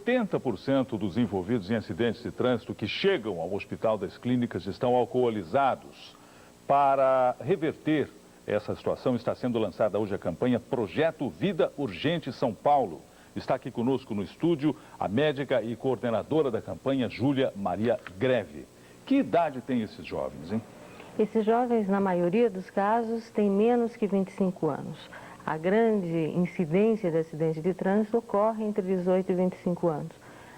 80% dos envolvidos em acidentes de trânsito que chegam ao Hospital das Clínicas estão alcoolizados. Para reverter essa situação, está sendo lançada hoje a campanha Projeto Vida Urgente São Paulo. Está aqui conosco no estúdio a médica e coordenadora da campanha, Júlia Maria Greve. Que idade tem esses jovens, hein? Esses jovens, na maioria dos casos, têm menos que 25 anos. A grande incidência de acidentes de trânsito ocorre entre 18 e 25 anos.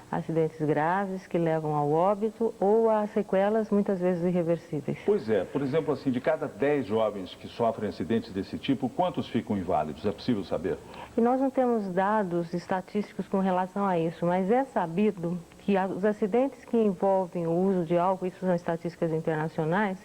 Acidentes graves que levam ao óbito ou a sequelas muitas vezes irreversíveis. Pois é, por exemplo, assim, de cada 10 jovens que sofrem acidentes desse tipo, quantos ficam inválidos? É possível saber? E nós não temos dados estatísticos com relação a isso, mas é sabido que os acidentes que envolvem o uso de álcool, isso são estatísticas internacionais,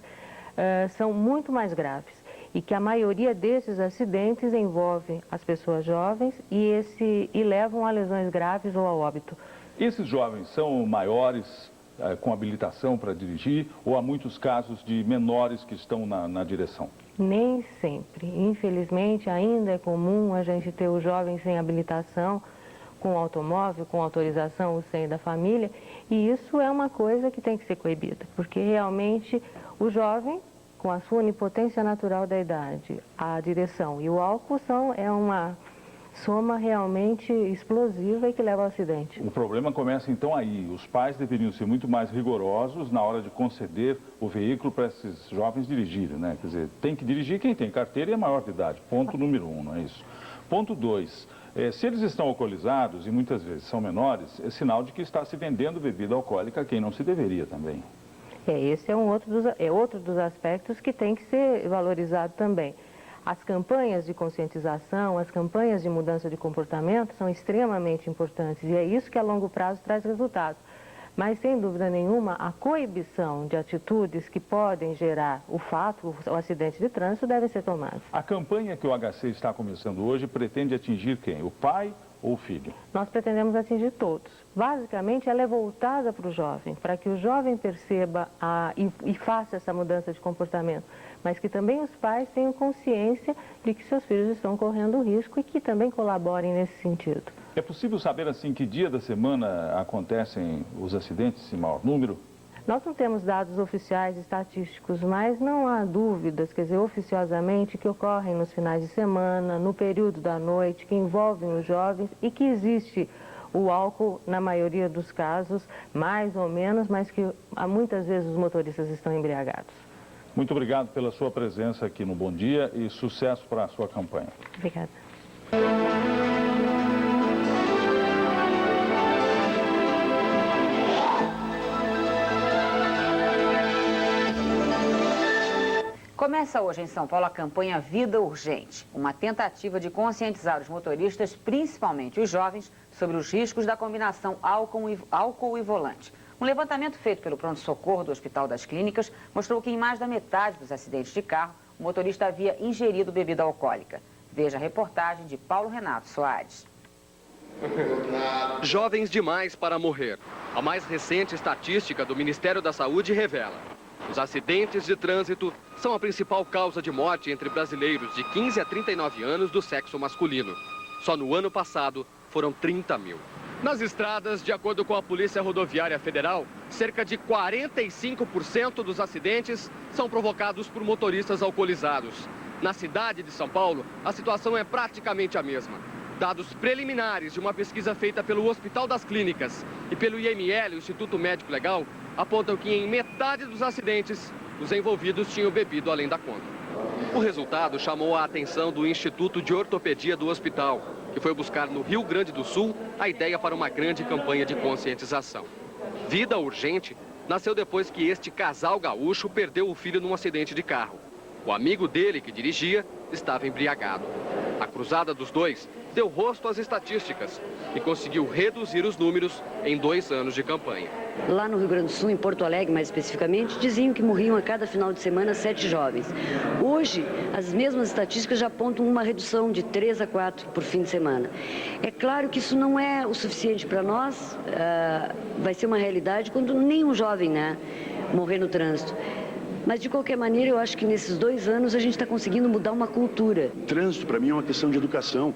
são muito mais graves. E que a maioria desses acidentes envolvem as pessoas jovens e levam a lesões graves ou ao óbito. Esses jovens são maiores, com habilitação para dirigir, ou há muitos casos de menores que estão na direção? Nem sempre. Infelizmente, ainda é comum a gente ter os jovens sem habilitação, com automóvel, com autorização ou sem da família, e isso é uma coisa que tem que ser coibida, porque realmente o jovem, com a sua onipotência natural da idade, a direção e o álcool é uma soma realmente explosiva e que leva ao acidente. O problema começa então aí. Os pais deveriam ser muito mais rigorosos na hora de conceder o veículo para esses jovens dirigirem, né? Quer dizer, tem que dirigir quem tem carteira e é maior de idade. Ponto número 1, não é isso? Ponto 2, se eles estão alcoolizados e muitas vezes são menores, é sinal de que está se vendendo bebida alcoólica a quem não se deveria também. Esse é outro dos aspectos que tem que ser valorizado também. As campanhas de conscientização, as campanhas de mudança de comportamento são extremamente importantes e é isso que a longo prazo traz resultados. Mas, sem dúvida nenhuma, a coibição de atitudes que podem gerar o acidente de trânsito deve ser tomada. A campanha que o HC está começando hoje pretende atingir quem? O pai ou o filho? Nós pretendemos atingir todos. Basicamente, ela é voltada para o jovem, para que o jovem perceba e faça essa mudança de comportamento, mas que também os pais tenham consciência de que seus filhos estão correndo risco e que também colaborem nesse sentido. É possível saber, assim, que dia da semana acontecem os acidentes em maior número? Nós não temos dados oficiais estatísticos, mas não há dúvidas, quer dizer, oficiosamente, que ocorrem nos finais de semana, no período da noite, que envolvem os jovens e que existe o álcool, na maioria dos casos, mais ou menos, mas que muitas vezes os motoristas estão embriagados. Muito obrigado pela sua presença aqui no Bom Dia e sucesso para a sua campanha. Obrigada. Começa hoje em São Paulo a campanha Vida Urgente, uma tentativa de conscientizar os motoristas, principalmente os jovens, sobre os riscos da combinação álcool e volante. Um levantamento feito pelo pronto-socorro do Hospital das Clínicas mostrou que em mais da metade dos acidentes de carro, o motorista havia ingerido bebida alcoólica. Veja a reportagem de Paulo Renato Soares. Jovens demais para morrer. A mais recente estatística do Ministério da Saúde revela: os acidentes de trânsito são a principal causa de morte entre brasileiros de 15 a 39 anos do sexo masculino. Só no ano passado foram 30 mil. Nas estradas, de acordo com a Polícia Rodoviária Federal, cerca de 45% dos acidentes são provocados por motoristas alcoolizados. Na cidade de São Paulo, a situação é praticamente a mesma. Dados preliminares de uma pesquisa feita pelo Hospital das Clínicas e pelo IML, o Instituto Médico Legal, apontam que em metade dos acidentes, os envolvidos tinham bebido além da conta. O resultado chamou a atenção do Instituto de Ortopedia do hospital, que foi buscar no Rio Grande do Sul a ideia para uma grande campanha de conscientização. Vida Urgente nasceu depois que este casal gaúcho perdeu o filho num acidente de carro. O amigo dele, que dirigia, estava embriagado. A cruzada dos dois deu rosto às estatísticas e conseguiu reduzir os números em 2 anos de campanha. Lá no Rio Grande do Sul, em Porto Alegre mais especificamente, diziam que morriam a cada final de semana 7 jovens. Hoje, as mesmas estatísticas já apontam uma redução de 3 a 4 por fim de semana. É claro que isso não é o suficiente para nós, vai ser uma realidade quando nenhum jovem, morrer no trânsito. Mas, de qualquer maneira, eu acho que nesses 2 anos a gente está conseguindo mudar uma cultura. Trânsito, para mim, é uma questão de educação.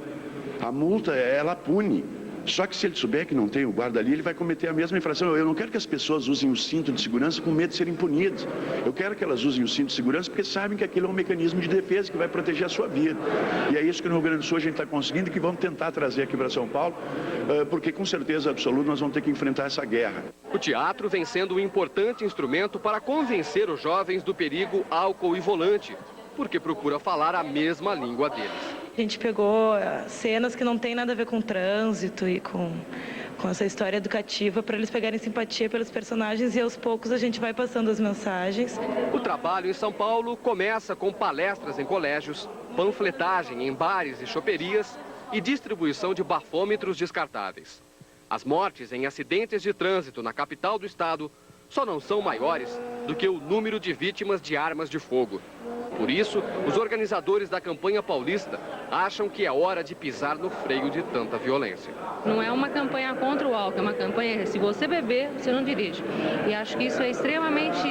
A multa, ela pune. Só que se ele souber que não tem o guarda ali, ele vai cometer a mesma infração. Eu não quero que as pessoas usem o cinto de segurança com medo de serem punidas. Eu quero que elas usem o cinto de segurança porque sabem que aquilo é um mecanismo de defesa que vai proteger a sua vida. E é isso que no Rio Grande do Sul a gente está conseguindo e que vamos tentar trazer aqui para São Paulo, porque com certeza absoluta nós vamos ter que enfrentar essa guerra. O teatro vem sendo um importante instrumento para convencer os jovens do perigo álcool e volante, porque procura falar a mesma língua deles. A gente pegou cenas que não tem nada a ver com trânsito e com essa história educativa para eles pegarem simpatia pelos personagens e aos poucos a gente vai passando as mensagens. O trabalho em São Paulo começa com palestras em colégios, panfletagem em bares e choperias e distribuição de bafômetros descartáveis. As mortes em acidentes de trânsito na capital do estado só não são maiores do que o número de vítimas de armas de fogo. Por isso, os organizadores da campanha paulista acham que é hora de pisar no freio de tanta violência. Não é uma campanha contra o álcool, é uma campanha, se você beber, você não dirige. E acho que isso é extremamente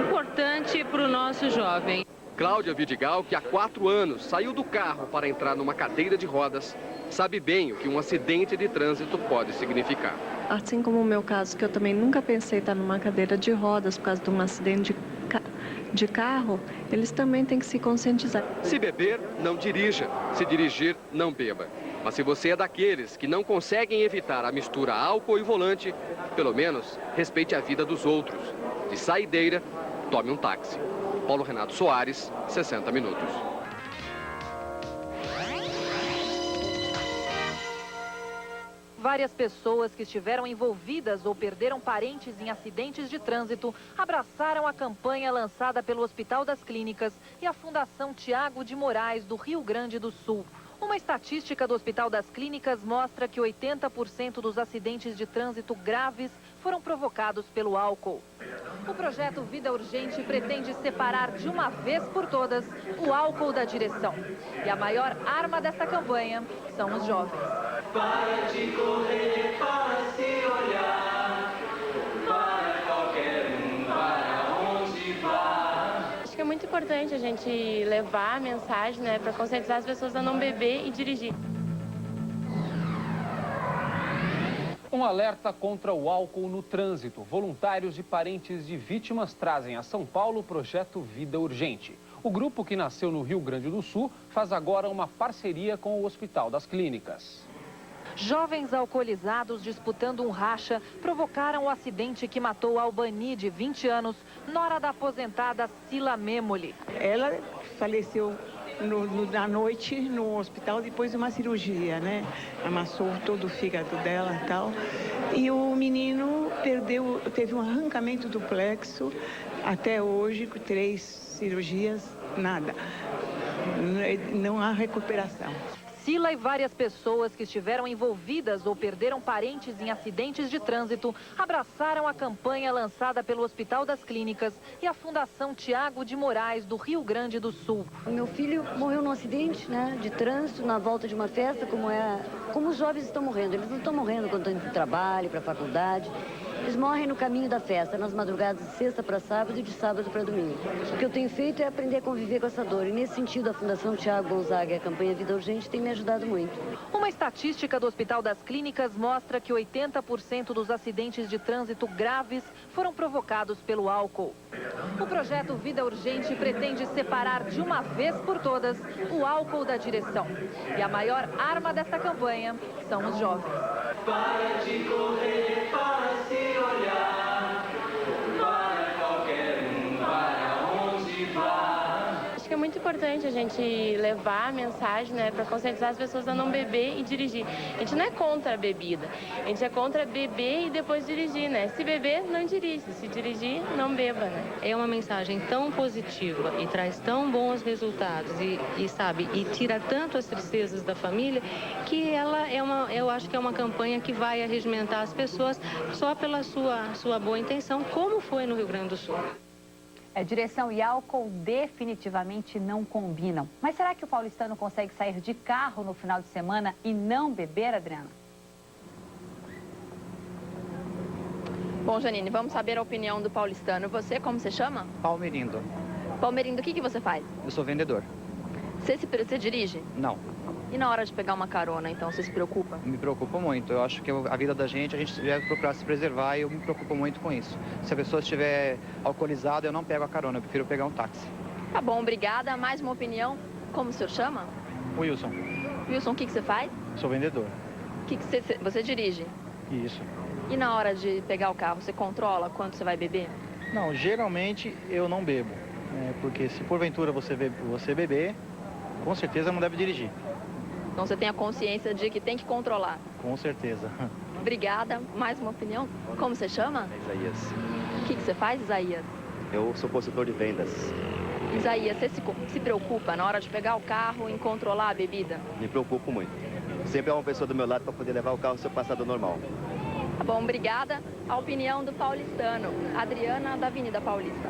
importante para o nosso jovem. Cláudia Vidigal, que há 4 anos saiu do carro para entrar numa cadeira de rodas, sabe bem o que um acidente de trânsito pode significar. Assim como o meu caso, que eu também nunca pensei estar numa cadeira de rodas por causa de um acidente de carro, eles também têm que se conscientizar. Se beber, não dirija. Se dirigir, não beba. Mas se você é daqueles que não conseguem evitar a mistura álcool e volante, pelo menos respeite a vida dos outros. De saideira, tome um táxi. Paulo Renato Soares, 60 minutos. Várias pessoas que estiveram envolvidas ou perderam parentes em acidentes de trânsito abraçaram a campanha lançada pelo Hospital das Clínicas e a Fundação Tiago de Moraes, do Rio Grande do Sul. Uma estatística do Hospital das Clínicas mostra que 80% dos acidentes de trânsito graves foram provocados pelo álcool. O projeto Vida Urgente pretende separar de uma vez por todas o álcool da direção. E a maior arma dessa campanha são os jovens. Para de correr, para se olhar, para qualquer um, para onde vai. Acho que é muito importante a gente levar a mensagem, né, para conscientizar as pessoas a não beber e dirigir. Um alerta contra o álcool no trânsito. Voluntários e parentes de vítimas trazem a São Paulo o projeto Vida Urgente. O grupo, que nasceu no Rio Grande do Sul, faz agora uma parceria com o Hospital das Clínicas. Jovens alcoolizados disputando um racha provocaram o acidente que matou Albani, de 20 anos, nora da aposentada Sila Memoli. Ela faleceu na noite no hospital depois de uma cirurgia, né? Amassou todo o fígado dela e tal. E o menino teve um arrancamento do plexo, até hoje, com 3 cirurgias, nada. Não há recuperação. Sila e várias pessoas que estiveram envolvidas ou perderam parentes em acidentes de trânsito abraçaram a campanha lançada pelo Hospital das Clínicas e a Fundação Tiago de Moraes, do Rio Grande do Sul. O meu filho morreu num acidente, né, de trânsito na volta de uma festa, como os jovens estão morrendo. Eles não estão morrendo quando estão indo para o trabalho, para a faculdade. Eles morrem no caminho da festa, nas madrugadas de sexta para sábado e de sábado para domingo. O que eu tenho feito é aprender a conviver com essa dor. E nesse sentido, a Fundação Tiago Gonzaga e a campanha Vida Urgente tem me ajudado muito. Uma estatística do Hospital das Clínicas mostra que 80% dos acidentes de trânsito graves foram provocados pelo álcool. O projeto Vida Urgente pretende separar de uma vez por todas o álcool da direção. E a maior arma dessa campanha são os jovens. Para de correr, para se olhar, para qualquer um, para onde vai. Acho que é muito importante a gente levar a mensagem, né, para conscientizar as pessoas a não beber e dirigir. A gente não é contra a bebida, a gente é contra beber e depois dirigir, né? Se beber, não dirige, se dirigir, não beba, né? É uma mensagem tão positiva e traz tão bons resultados e tira tanto as tristezas da família, que eu acho que é uma campanha que vai arregimentar as pessoas só pela sua boa intenção, como foi no Rio Grande do Sul. Direção e álcool definitivamente não combinam. Mas será que o paulistano consegue sair de carro no final de semana e não beber, Adriana? Bom, Janine, vamos saber a opinião do paulistano. Você, como se chama? Palmerindo. Palmerindo, o que você faz? Eu sou vendedor. Você dirige? Não, E na hora de pegar uma carona, então, você se preocupa? me preocupa muito. Eu acho que a vida da gente, a gente deve procurar se preservar e eu me preocupo muito com isso. Se a pessoa estiver alcoolizada, eu não pego a carona, eu prefiro pegar um táxi. Tá bom, obrigada. Mais uma opinião. Como o senhor chama? Wilson, Wilson, o que você faz? sou vendedor. O que você dirige? Isso. E na hora de pegar o carro, você controla quanto você vai beber? Não, geralmente eu não bebo. Porque se porventura você beber, com certeza não deve dirigir. Então você tem a consciência de que tem que controlar. Com certeza. Obrigada. Mais uma opinião. Como você chama? Isaías, O que você faz, Isaías? eu sou consultor de vendas. Isaías, você se preocupa na hora de pegar o carro em controlar a bebida? Me preocupo muito. Sempre há uma pessoa do meu lado para poder levar o carro no seu passado normal. Tá bom, obrigada. A opinião do paulistano, Adriana, da Avenida Paulista.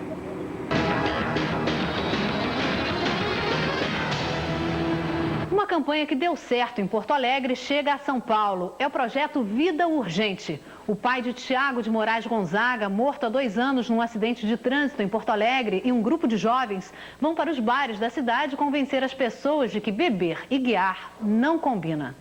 Uma campanha que deu certo em Porto Alegre chega a São Paulo. É o projeto Vida Urgente. O pai de Tiago de Moraes Gonzaga, morto há 2 anos num acidente de trânsito em Porto Alegre, e um grupo de jovens vão para os bares da cidade convencer as pessoas de que beber e guiar não combina.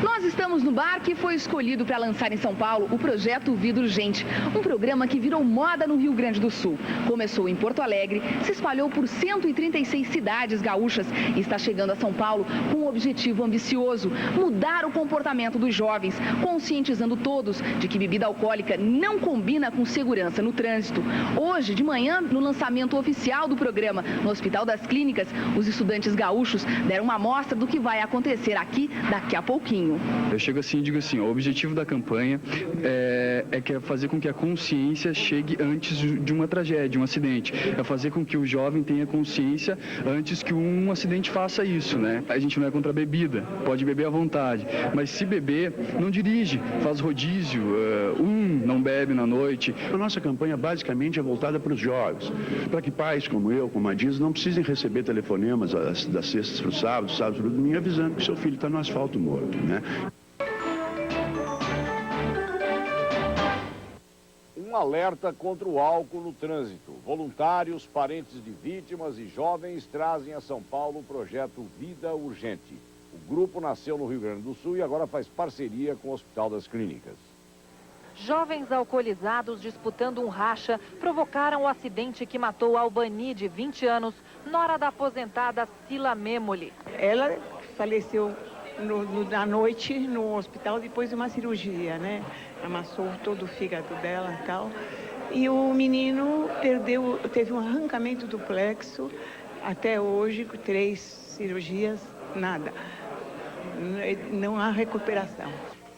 Nós estamos no bar que foi escolhido para lançar em São Paulo o projeto Vida Urgente, um programa que virou moda no Rio Grande do Sul. Começou em Porto Alegre, se espalhou por 136 cidades gaúchas e está chegando a São Paulo com um objetivo ambicioso: mudar o comportamento dos jovens, conscientizando todos de que bebida alcoólica não combina com segurança no trânsito. Hoje, de manhã, no lançamento oficial do programa no Hospital das Clínicas, os estudantes gaúchos deram uma amostra do que vai acontecer aqui daqui a pouquinho. Eu chego assim e digo assim, o objetivo da campanha é fazer com que a consciência chegue antes de uma tragédia, um acidente. É fazer com que o jovem tenha consciência antes que um acidente faça isso, né? A gente não é contra a bebida, pode beber à vontade, mas se beber, não dirige, faz rodízio, não bebe na noite. A nossa campanha basicamente é voltada para os jovens, para que pais como eu, como a Diz, não precisem receber telefonemas das sextas para o sábado, sábado para o domingo, avisando que seu filho está no asfalto morto, né? Um alerta contra o álcool no trânsito. Voluntários, parentes de vítimas e jovens trazem a São Paulo o projeto Vida Urgente. O grupo nasceu no Rio Grande do Sul e agora faz parceria com o Hospital das Clínicas. Jovens alcoolizados disputando um racha provocaram o acidente que matou Albani, de 20 anos, nora da aposentada Sila Memoli. Ela faleceu na noite no hospital depois de uma cirurgia, né? Amassou todo o fígado dela e tal. E o menino teve um arrancamento do plexo, até hoje, 3 cirurgias, nada. Não há recuperação.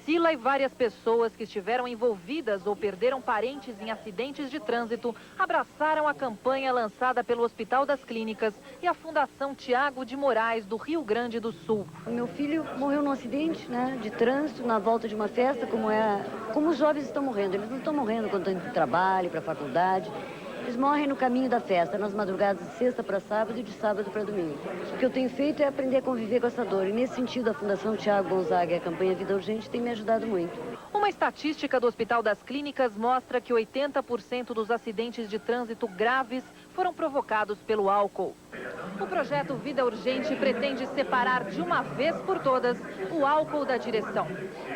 Sila e várias pessoas que estiveram envolvidas ou perderam parentes em acidentes de trânsito abraçaram a campanha lançada pelo Hospital das Clínicas e a Fundação Tiago de Moraes, do Rio Grande do Sul. O meu filho morreu num acidente, né, de trânsito na volta de uma festa, como os jovens estão morrendo. Eles não estão morrendo quando estão indo para o trabalho, para a faculdade. Eles morrem no caminho da festa, nas madrugadas de sexta para sábado e de sábado para domingo. O que eu tenho feito é aprender a conviver com essa dor. E nesse sentido, a Fundação Tiago Gonzaga e a campanha Vida Urgente tem me ajudado muito. Uma estatística do Hospital das Clínicas mostra que 80% dos acidentes de trânsito graves foram provocados pelo álcool. O projeto Vida Urgente pretende separar de uma vez por todas o álcool da direção.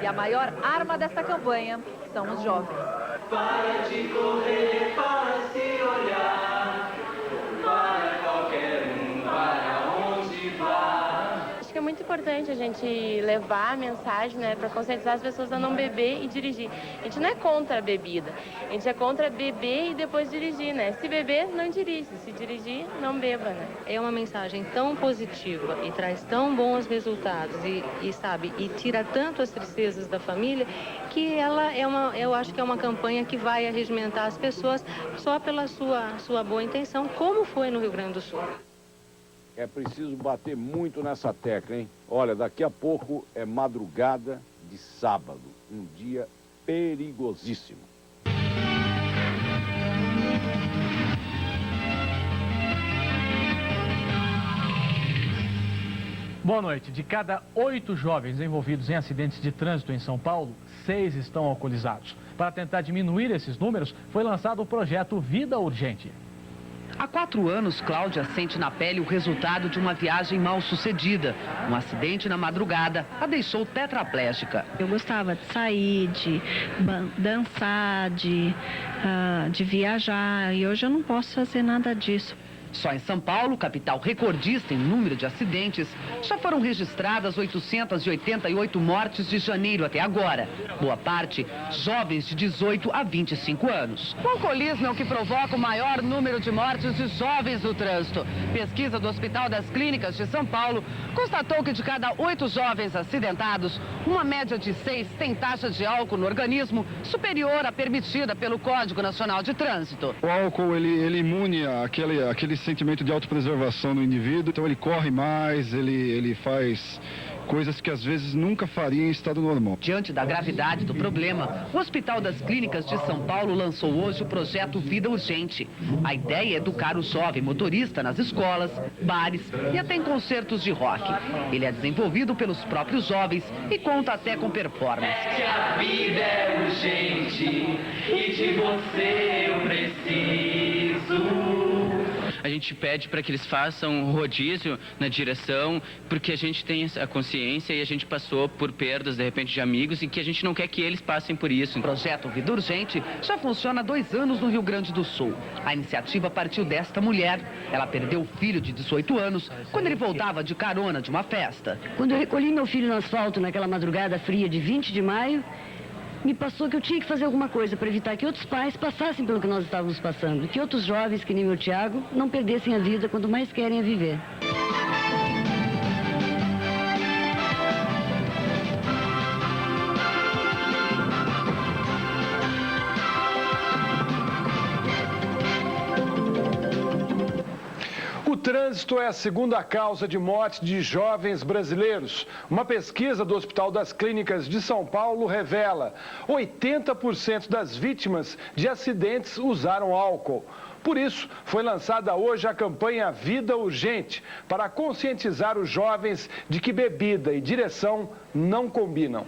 E a maior arma desta campanha são os jovens. Para de correr, para se olhar, para qualquer para onde vá. Acho que é muito importante a gente levar a mensagem, né, para conscientizar as pessoas a não beber e dirigir. A gente não é contra a bebida, a gente é contra beber e depois dirigir, né? Se beber, não dirige, se dirigir, não beba, né? É uma mensagem tão positiva e traz tão bons resultados e tira tanto as tristezas da família, que eu acho que é uma campanha que vai arregimentar as pessoas só pela sua boa intenção, como foi no Rio Grande do Sul. É preciso bater muito nessa tecla, hein? Olha, daqui a pouco é madrugada de sábado, um dia perigosíssimo. Boa noite. De cada 8 jovens envolvidos em acidentes de trânsito em São Paulo, 6 estão alcoolizados. Para tentar diminuir esses números, foi lançado o projeto Vida Urgente. Há 4 anos, Cláudia sente na pele o resultado de uma viagem mal sucedida. Um acidente na madrugada a deixou tetraplégica. Eu gostava de sair, de dançar, de viajar, e hoje eu não posso fazer nada disso. Só em São Paulo, capital recordista em número de acidentes, já foram registradas 888 mortes de janeiro até agora. Boa parte, jovens de 18 a 25 anos. O alcoolismo é o que provoca o maior número de mortes de jovens no trânsito. Pesquisa do Hospital das Clínicas de São Paulo constatou que de cada 8 jovens acidentados, uma média de 6 tem taxa de álcool no organismo superior à permitida pelo Código Nacional de Trânsito. O álcool, ele imune aquele sentimento de autopreservação no indivíduo, então ele corre mais, ele faz coisas que às vezes nunca faria em estado normal. Diante da gravidade do problema, o Hospital das Clínicas de São Paulo lançou hoje o projeto Vida Urgente. A ideia é educar o jovem motorista nas escolas, bares e até em concertos de rock. Ele é desenvolvido pelos próprios jovens e conta até com performance. A vida é urgente e de você eu preciso. A gente pede para que eles façam rodízio na direção, porque a gente tem a consciência e a gente passou por perdas, de repente, de amigos e que a gente não quer que eles passem por isso. O projeto Vida Urgente já funciona há 2 anos no Rio Grande do Sul. A iniciativa partiu desta mulher. Ela perdeu o filho de 18 anos quando ele voltava de carona de uma festa. Quando eu recolhi meu filho no asfalto naquela madrugada fria de 20 de maio, me passou que eu tinha que fazer alguma coisa para evitar que outros pais passassem pelo que nós estávamos passando, que outros jovens, que nem meu Tiago, não perdessem a vida quando mais querem a viver. O trânsito é a segunda causa de morte de jovens brasileiros. Uma pesquisa do Hospital das Clínicas de São Paulo revela: 80% das vítimas de acidentes usaram álcool. Por isso, foi lançada hoje a campanha Vida Urgente, para conscientizar os jovens de que bebida e direção não combinam.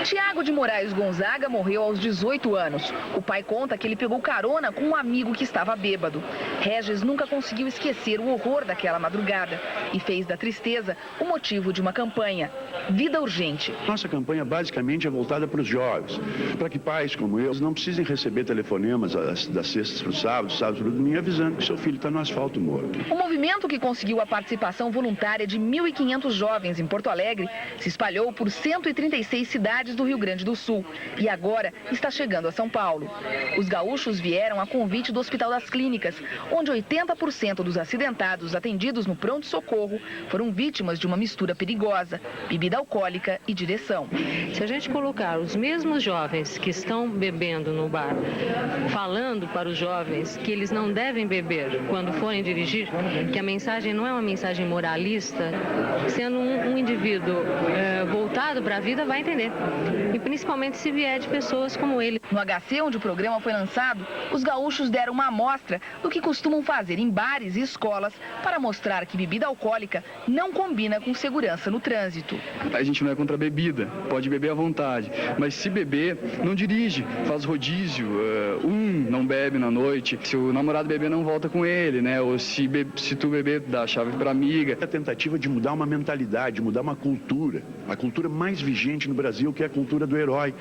Tiago de Moraes Gonzaga morreu aos 18 anos. O pai conta que ele pegou carona com um amigo que estava bêbado. Regis nunca conseguiu esquecer o horror daquela madrugada e fez da tristeza o motivo de uma campanha, Vida Urgente. Nossa campanha basicamente é voltada para os jovens, para que pais como eu não precisem receber telefonemas das sextas para o sábado para o domingo, avisando que seu filho está no asfalto morto. O movimento, que conseguiu a participação voluntária de 1.500 jovens em Porto Alegre, se espalhou por 136 cidades do Rio Grande do Sul e agora está chegando a São Paulo. Os gaúchos vieram a convite do Hospital das Clínicas, onde 80% dos acidentados atendidos no pronto-socorro foram vítimas de uma mistura perigosa, bebida alcoólica e direção. Se a gente colocar os mesmos jovens que estão bebendo no bar, falando para os jovens que eles não devem beber quando forem dirigir, que a mensagem não é uma mensagem moralista, sendo um indivíduo voltado para a vida, vai entender. E principalmente se vier de pessoas como ele. No HC, onde o programa foi lançado, os gaúchos deram uma amostra do que costumam fazer em bares e escolas para mostrar que bebida alcoólica não combina com segurança no trânsito. A gente não é contra a bebida, pode beber à vontade, mas se beber, não dirige, faz rodízio, não bebe na noite, se o namorado beber não volta com ele, né? Ou se tu beber, dá a chave para amiga. A tentativa de mudar uma mentalidade, mudar uma cultura, a cultura mais vigente no Brasil, que é a cultura do herói.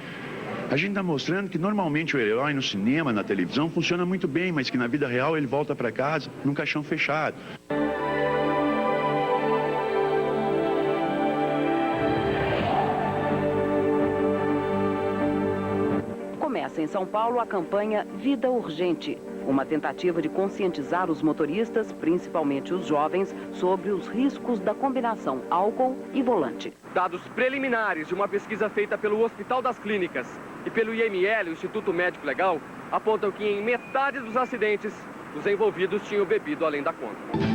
A gente está mostrando que normalmente o herói no cinema, na televisão, funciona muito bem, mas que na vida real ele volta para casa num caixão fechado. Começa em São Paulo a campanha Vida Urgente, uma tentativa de conscientizar os motoristas, principalmente os jovens, sobre os riscos da combinação álcool e volante. Dados preliminares de uma pesquisa feita pelo Hospital das Clínicas e pelo IML, o Instituto Médico Legal, apontam que em metade dos acidentes, os envolvidos tinham bebido além da conta.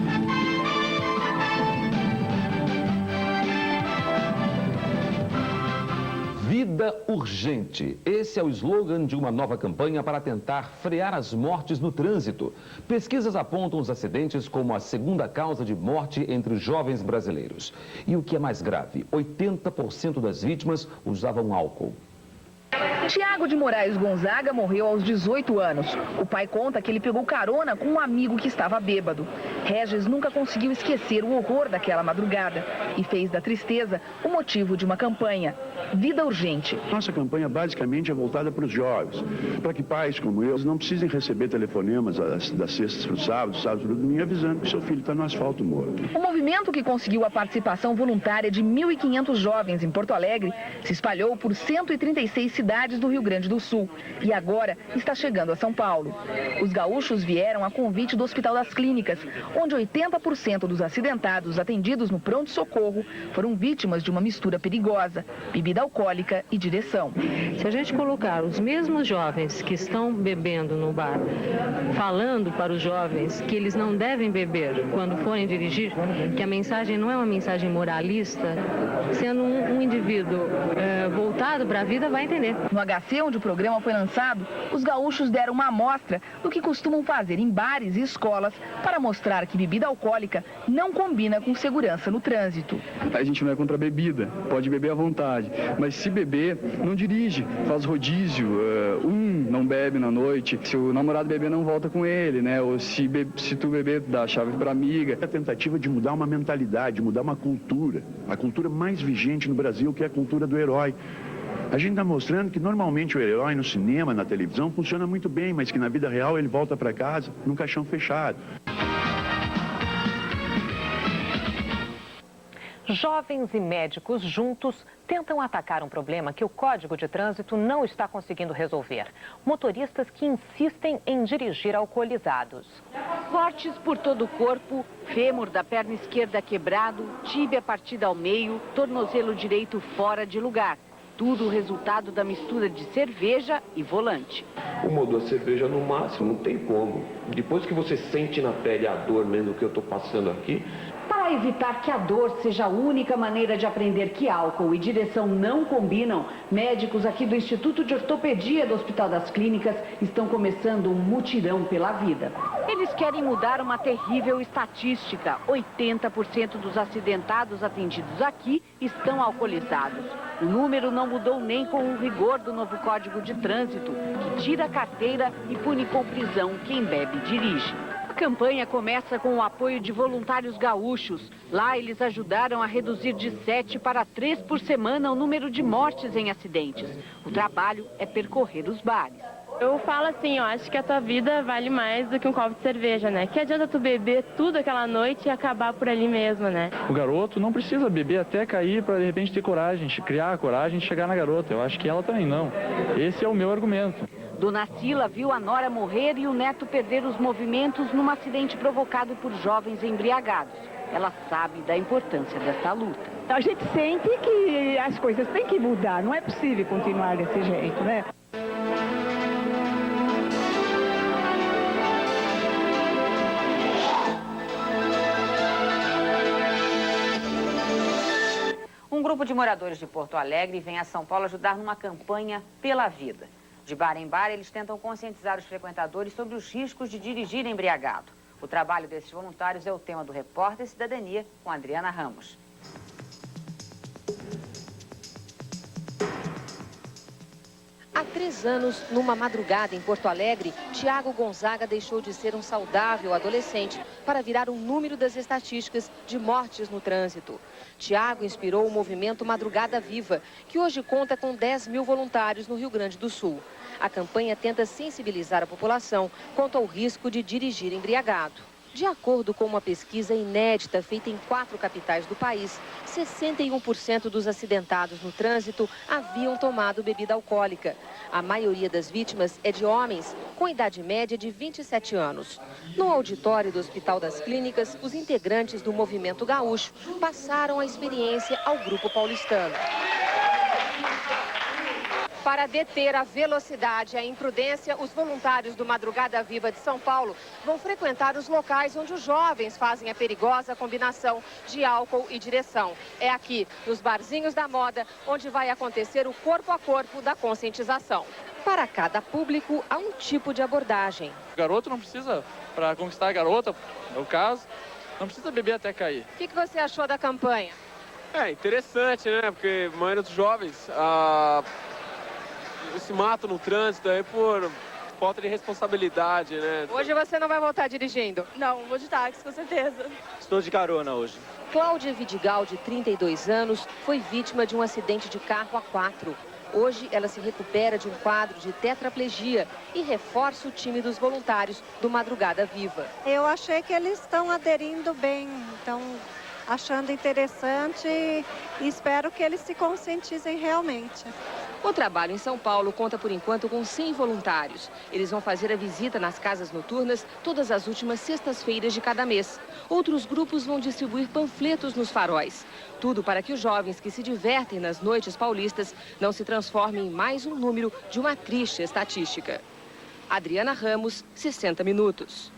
Vida Urgente. Esse é o slogan de uma nova campanha para tentar frear as mortes no trânsito. Pesquisas apontam os acidentes como a segunda causa de morte entre os jovens brasileiros. E o que é mais grave, 80% das vítimas usavam álcool. Tiago de Moraes Gonzaga morreu aos 18 anos. O pai conta que ele pegou carona com um amigo que estava bêbado. Regis nunca conseguiu esquecer o horror daquela madrugada e fez da tristeza o motivo de uma campanha. Vida Urgente. Nossa campanha basicamente é voltada para os jovens, para que pais como eu não precisem receber telefonemas das sextas para o sábado para o domingo, avisando que seu filho está no asfalto morto. O movimento, que conseguiu a participação voluntária de 1.500 jovens em Porto Alegre, se espalhou por 136 cidades do Rio Grande do Sul e agora está chegando a São Paulo. Os gaúchos vieram a convite do Hospital das Clínicas, onde 80% dos acidentados atendidos no pronto-socorro foram vítimas de uma mistura perigosa, bebida alcoólica e direção. Se a gente colocar os mesmos jovens que estão bebendo no bar, falando para os jovens que eles não devem beber quando forem dirigir, que a mensagem não é uma mensagem moralista, sendo um indivíduo voltado para a vida, vai entender. No HC, onde o programa foi lançado, os gaúchos deram uma amostra do que costumam fazer em bares e escolas para mostrar que bebida alcoólica não combina com segurança no trânsito. A gente não é contra a bebida, pode beber à vontade, mas se beber, não dirige, faz rodízio, não bebe na noite, se o namorado beber não volta com ele, né? Ou se tu beber, dá a chave para amiga. É a tentativa de mudar uma mentalidade, mudar uma cultura, a cultura mais vigente no Brasil, que é a cultura do herói. A gente está mostrando que normalmente o herói no cinema, na televisão, funciona muito bem, mas que na vida real ele volta para casa num caixão fechado. Jovens e médicos juntos tentam atacar um problema que o Código de Trânsito não está conseguindo resolver. Motoristas que insistem em dirigir alcoolizados. Cortes por todo o corpo, fêmur da perna esquerda quebrado, tíbia partida ao meio, tornozelo direito fora de lugar. Tudo resultado da mistura de cerveja e volante. Uma ou duas cervejas no máximo, não tem como. Depois que você sente na pele a dor mesmo que eu estou passando aqui. Para evitar que a dor seja a única maneira de aprender que álcool e direção não combinam, médicos aqui do Instituto de Ortopedia do Hospital das Clínicas estão começando um mutirão pela vida. Eles querem mudar uma terrível estatística. 80% dos acidentados atendidos aqui estão alcoolizados. O número não mudou nem com o rigor do novo Código de Trânsito, que tira a carteira e pune com prisão quem bebe e dirige. A campanha começa com o apoio de voluntários gaúchos. Lá eles ajudaram a reduzir de 7 para 3 por semana o número de mortes em acidentes. O trabalho é percorrer os bares. Eu falo assim, eu acho que a tua vida vale mais do que um copo de cerveja, né? Que adianta tu beber tudo aquela noite e acabar por ali mesmo, né? O garoto não precisa beber até cair para de repente ter coragem, criar a coragem de chegar na garota. Eu acho que ela também não. Esse é o meu argumento. Dona Cila viu a nora morrer e o neto perder os movimentos num acidente provocado por jovens embriagados. Ela sabe da importância dessa luta. A gente sente que as coisas têm que mudar, não é possível continuar desse jeito, né? Um grupo de moradores de Porto Alegre vem a São Paulo ajudar numa campanha pela vida. De bar em bar, eles tentam conscientizar os frequentadores sobre os riscos de dirigir embriagado. O trabalho desses voluntários é o tema do Repórter Cidadania, com Adriana Ramos. Há 3 anos, numa madrugada em Porto Alegre, Tiago Gonzaga deixou de ser um saudável adolescente para virar um número das estatísticas de mortes no trânsito. Tiago inspirou o movimento Madrugada Viva, que hoje conta com 10 mil voluntários no Rio Grande do Sul. A campanha tenta sensibilizar a população quanto ao risco de dirigir embriagado. De acordo com uma pesquisa inédita feita em 4 capitais do país, 61% dos acidentados no trânsito haviam tomado bebida alcoólica. A maioria das vítimas é de homens, com idade média de 27 anos. No auditório do Hospital das Clínicas, os integrantes do Movimento Gaúcho passaram a experiência ao grupo paulistano. Para deter a velocidade e a imprudência, os voluntários do Madrugada Viva de São Paulo vão frequentar os locais onde os jovens fazem a perigosa combinação de álcool e direção. É aqui, nos barzinhos da moda, onde vai acontecer o corpo a corpo da conscientização. Para cada público, há um tipo de abordagem. O garoto não precisa, para conquistar a garota, no caso, não precisa beber até cair. O que você achou da campanha? É interessante, né? Porque a maioria dos jovens se matam no trânsito aí por falta de responsabilidade, né? Hoje você não vai voltar dirigindo? Não, vou de táxi, com certeza. Estou de carona hoje. Cláudia Vidigal, de 32 anos, foi vítima de um acidente de carro a 4. Hoje, ela se recupera de um quadro de tetraplegia e reforça o time dos voluntários do Madrugada Viva. Eu achei que eles estão aderindo bem, estão achando interessante e espero que eles se conscientizem realmente. O trabalho em São Paulo conta, por enquanto, com 100 voluntários. Eles vão fazer a visita nas casas noturnas todas as últimas sextas-feiras de cada mês. Outros grupos vão distribuir panfletos nos faróis. Tudo para que os jovens que se divertem nas noites paulistas não se transformem em mais um número de uma triste estatística. Adriana Ramos, 60 Minutos.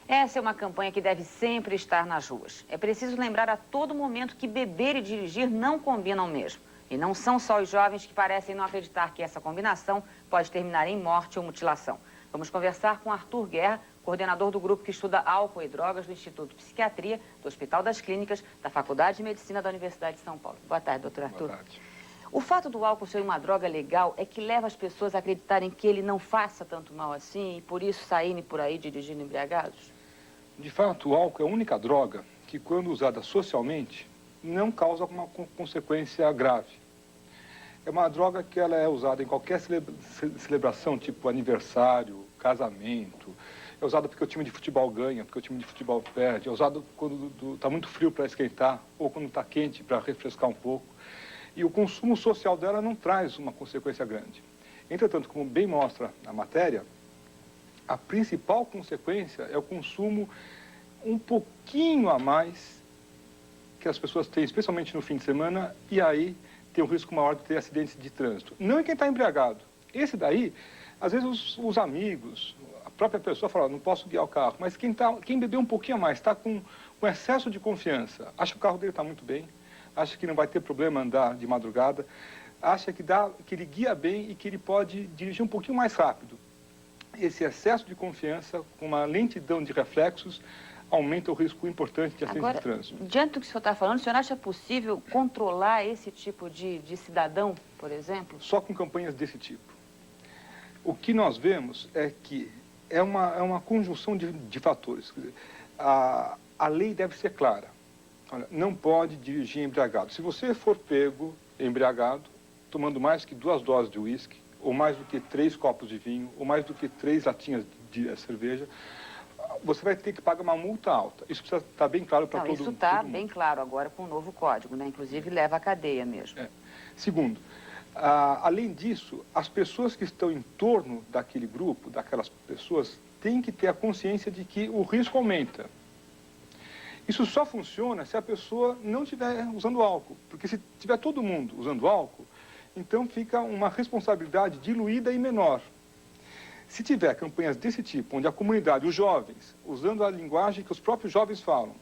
Essa é uma campanha que deve sempre estar nas ruas. É preciso lembrar a todo momento que beber e dirigir não combinam mesmo. E não são só os jovens que parecem não acreditar que essa combinação pode terminar em morte ou mutilação. Vamos conversar com Arthur Guerra, coordenador do grupo que estuda álcool e drogas do Instituto de Psiquiatria, do Hospital das Clínicas, da Faculdade de Medicina da Universidade de São Paulo. Boa tarde, doutor Arthur. Boa tarde. O fato do álcool ser uma droga legal é que leva as pessoas a acreditarem que ele não faça tanto mal assim e por isso saírem por aí dirigindo embriagados? De fato, o álcool é a única droga que, quando usada socialmente, não causa uma consequência grave. É uma droga que ela é usada em qualquer celebração, tipo aniversário, casamento. É usada porque o time de futebol ganha, porque o time de futebol perde. É usado quando está muito frio para esquentar ou quando está quente para refrescar um pouco. E o consumo social dela não traz uma consequência grande. Entretanto, como bem mostra a matéria, a principal consequência é o consumo um pouquinho a mais que as pessoas têm, especialmente no fim de semana, e aí tem um risco maior de ter acidentes de trânsito. Não é quem está embriagado. Esse daí, às vezes os amigos, a própria pessoa fala, não posso guiar o carro, mas quem bebeu um pouquinho a mais, está com excesso de confiança, acha que o carro dele está muito bem, acha que não vai ter problema andar de madrugada, acha que ele guia bem e que ele pode dirigir um pouquinho mais rápido. Esse excesso de confiança, com uma lentidão de reflexos, aumenta o risco importante de acidente de trânsito. Diante do que o senhor está falando, o senhor acha possível controlar esse tipo de cidadão, por exemplo? Só com campanhas desse tipo. O que nós vemos é que é uma conjunção de fatores. Quer dizer, a lei deve ser clara. Olha, não pode dirigir embriagado. Se você for pego embriagado, tomando mais que 2 doses de uísque, ou mais do que 3 copos de vinho, ou mais do que 3 latinhas de cerveja, você vai ter que pagar uma multa alta. Isso precisa estar bem claro para todo mundo. Isso está bem claro agora com o novo código, né? Inclusive leva à cadeia mesmo. Segundo, além disso, as pessoas que estão em torno daquele grupo, daquelas pessoas, têm que ter a consciência de que o risco aumenta. Isso só funciona se a pessoa não estiver usando álcool. Porque se tiver todo mundo usando álcool, então fica uma responsabilidade diluída e menor. Se tiver campanhas desse tipo, onde a comunidade, os jovens, usando a linguagem que os próprios jovens falam,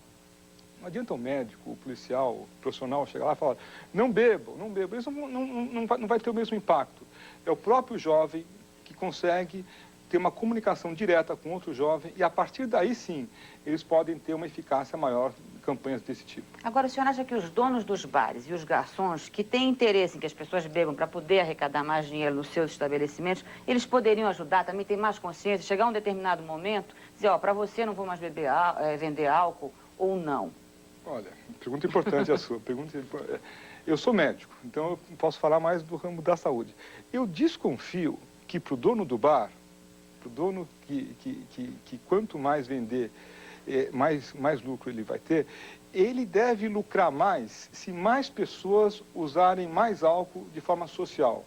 não adianta o médico, o policial, o profissional chegar lá e falar, não bebam, não bebam. Isso não vai ter o mesmo impacto. É o próprio jovem que consegue ter uma comunicação direta com outro jovem e, a partir daí, sim, eles podem ter uma eficácia maior em campanhas desse tipo. Agora, o senhor acha que os donos dos bares e os garçons que têm interesse em que as pessoas bebam para poder arrecadar mais dinheiro nos seus estabelecimentos, eles poderiam ajudar, também ter mais consciência, chegar a um determinado momento, dizer, ó, para você não vou mais vender álcool ou não? Olha, pergunta importante a sua. Eu sou médico, então eu posso falar mais do ramo da saúde. Eu desconfio que para o dono do bar, para o dono que quanto mais vender, mais lucro ele vai ter, ele deve lucrar mais se mais pessoas usarem mais álcool de forma social.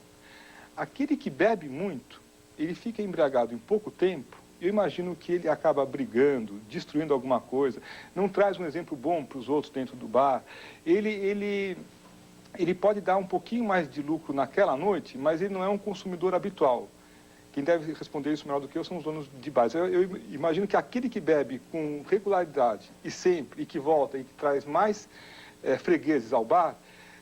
Aquele que bebe muito, ele fica embriagado em pouco tempo, eu imagino que ele acaba brigando, destruindo alguma coisa, não traz um exemplo bom para os outros dentro do bar, ele pode dar um pouquinho mais de lucro naquela noite, mas ele não é um consumidor habitual. Quem deve responder isso melhor do que eu são os donos de bares. Eu imagino que aquele que bebe com regularidade e sempre, e que volta e que traz mais fregueses ao bar,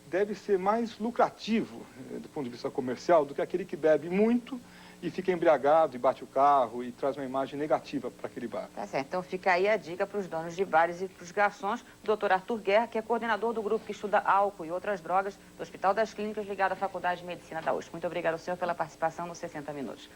deve ser mais lucrativo do ponto de vista comercial do que aquele que bebe muito e fica embriagado e bate o carro e traz uma imagem negativa para aquele bar. Tá certo, então fica aí a dica para os donos de bares e para os garçons. O Dr. Arthur Guerra, que é coordenador do grupo que estuda álcool e outras drogas do Hospital das Clínicas, ligado à Faculdade de Medicina da USP. Muito obrigado ao senhor pela participação nos 60 Minutos.